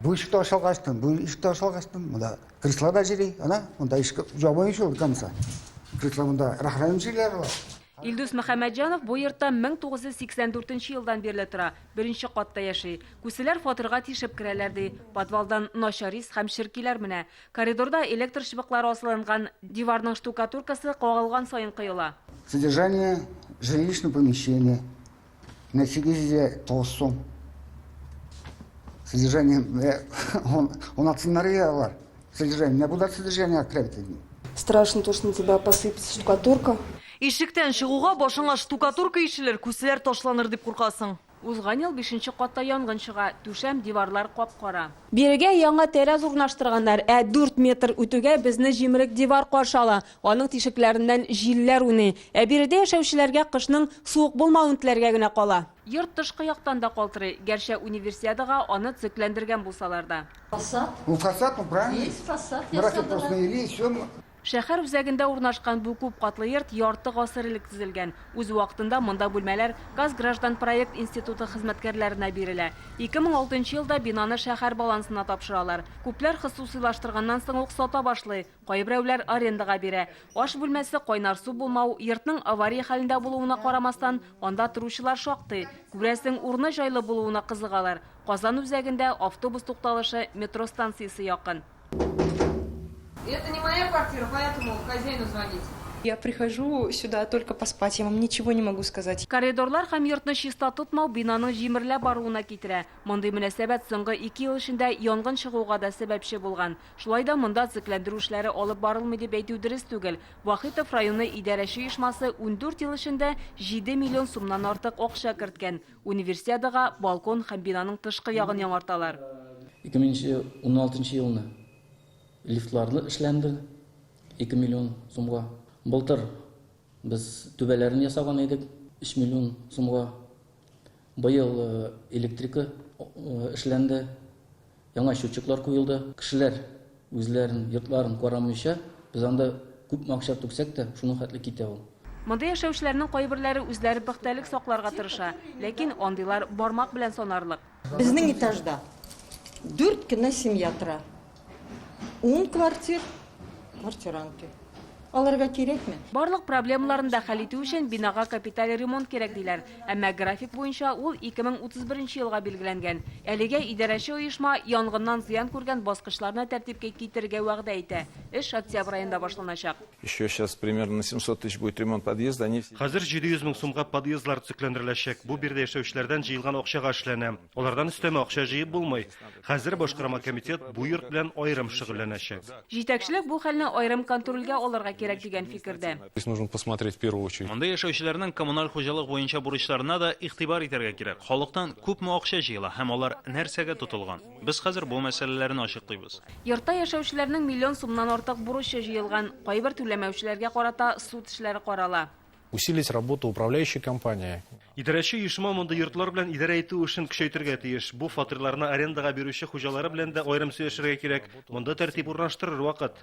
Bu ишикти ачалгачтын, bu ишикти ачалгачтын, мында креслода жери, мында ишик жабыйын ушул канса. Кресло мында рахрайым жерлер бар. Илдус Мөхәммәтҗанов бу йортта 1984 елдан бирле тора. Беренче катта яши. Күселәр фатирга тишеп керәләр ди. Подвалдан начарис һәм ширкиләр менә. Коридорда электр шыбыклары асылынган, диварның штукатуркасы кагылган сайын кыйыла. Содержание жилищного помещения на 809 сум. Содержание он оценил содержание. Не будет содержание кредитов. Страшно то, что на тебя посыпется штукатурка. Ишектән чыгуга башыңа штукатурка ишелер, күселәр ташланыр дип куркасың. Узган ел 5нче катта янгын чыга, түшәм диварлар капкара. Бирегә яңа тәрәз урнаштырганнар, 4 метр үтүгә безне җимерек дивар каршы ала. Аның тишекләреннән җилләр уйный. Биредә яшәүчеләргә кышның суык булмавын теләргә генә кала. Йорт тышкы яктан да калтырый, гәрчә универсиадага аны цикләндергән булсалар да. Фасад, правильно? Есть фасад. Шәһәр үзәгендә урнашкан бу күп катлы йорт ярты гасыр элек төзелгән. Үз вакытында монда бүлмәләр Газ граждан проект институты хезмәткәрләренә бирелә. 2006 елда бинаны шәһәр балансына тапшыралар. Күпләр хосусыйлаштырганнан соң ук сата башлый. Кайберәүләр арендага бирә. Аш бүлмәсе, кайнар су булмау, йортның авария хәлендә булуына карамастан, анда торучылар шактый. Күрәсең, урны жайлы булуына кызыгалар. Казан үзәгендә автобус тукталышы, метро станциясе якын. Это не моя квартира, поэтому хозяину звоните. Я прихожу сюда только поспать, я вам ничего не могу сказать. Коридорлар һәм йортны чиста тотмау бинаның җимерлә баруына китерә. Мондый мөнәсәбәт соңгы 2 ел эчендә янгын чыгуга да сәбәпче булган. Шулай да монда цикләндерү эшләре алып барылмый дип әйтү дөрес түгел. Вахитов районы идарәче оешмасы 14 ел эчендә 7 миллион сумнан артык акча керткән. Универсиадага балкон һәм бинаның тышкы ягын яңарталар. 2016 елны лифтларлы эшләнде 2 миллион сумга. Былтыр без түбәләрен ясаган идек 3 миллион сумга. Быел электрика эшләнде. Яңа счетчиклар куелды. Кешеләр үзләрен йортларын карамыйча, без анда күп акча түксәк тә, шуның хәтле китә ул. Монда яшәүчеләрнең кайберләре үзләре бәхтәлек сакларга тырыша, ләкин андыйлар бармак белән санарлык. Безнең этажда 4 кенә семья тора. 10 квартиранты. Аларга кирәкме? Барлык проблемаларын да хәл итү өчен бинага капиталь ремонт кирәк диләр. Әмма график буенча ул 2031 елга билгеләнгән. Әлегә идарәче оешма янгыннан зыян күргән баскычларны тәртипкә китергә вәгъдә итә. Эш октябрь аенда башланачак. Еще сейчас примерно на 700 тысяч будет ремонт подъезда. Хәзер 700 мең сумга подъездлар цикләндереләчәк. Бу бирдә яшәүчеләрдән җыелган акчага эшләнә. Алардан өстәмә акча җыеп булмый. Хәзер башкарма комитет бу йорт белән аерым шөгыльләнәчәк. Җитәкчелек бу хәлне аерым контрольгә алырга кирәк дигән фикердә. Нужно посмотреть в первую очередь. Монда яшәүчеләрнең коммуналь хуҗалык буенча бурычларына да игътибар итәргә кирәк. Халыктан күпме акча җыела һәм алар нәрсәгә тотылган? Без хәзер бу мәсьәләләрне ачыклыйбыз. Йортта яшәүчеләрнең миллион сумнан артык бурычы җыелган. Кайбер түләмәүчеләргә карата суд эшләре карала. Усилить работу управляющей компании. Идарәче оешма монда йортлар белән идарә итү эшен көчәйтергә тиеш. Бу фатирларны арендага бирүче хуҗалары белән дә аерым сөйләшергә кирәк. Монда тәртип урнаштырыр вакыт.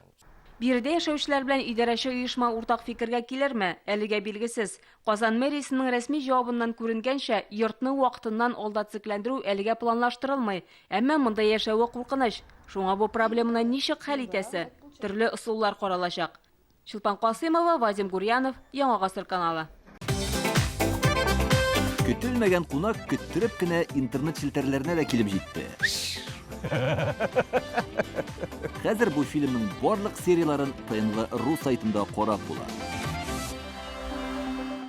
Биредә яшәүчеләр белән идарәче оешма уртак фикергә килерме? Әлегә билгесез. Казан мэриясенең рәсми җавабыннан күренгәнчә, йортны вакытыннан алда цикләндерү әлегә планлаштырылмый. Әмма монда яшәүе куркыныч. Шуңа бу проблеманы ничек хәл итәсе? Төрле ысуллар каралачак. Чулпан Касыймова, Вадим Гурьянов, Яңа гасыр каналы. Көтелмәгән кунак көттереп кенә интернет челтәрләренә дә килеп җитте. Хәзер бу фильмның барлык серияларын ТНВ.ру сайтында карап була.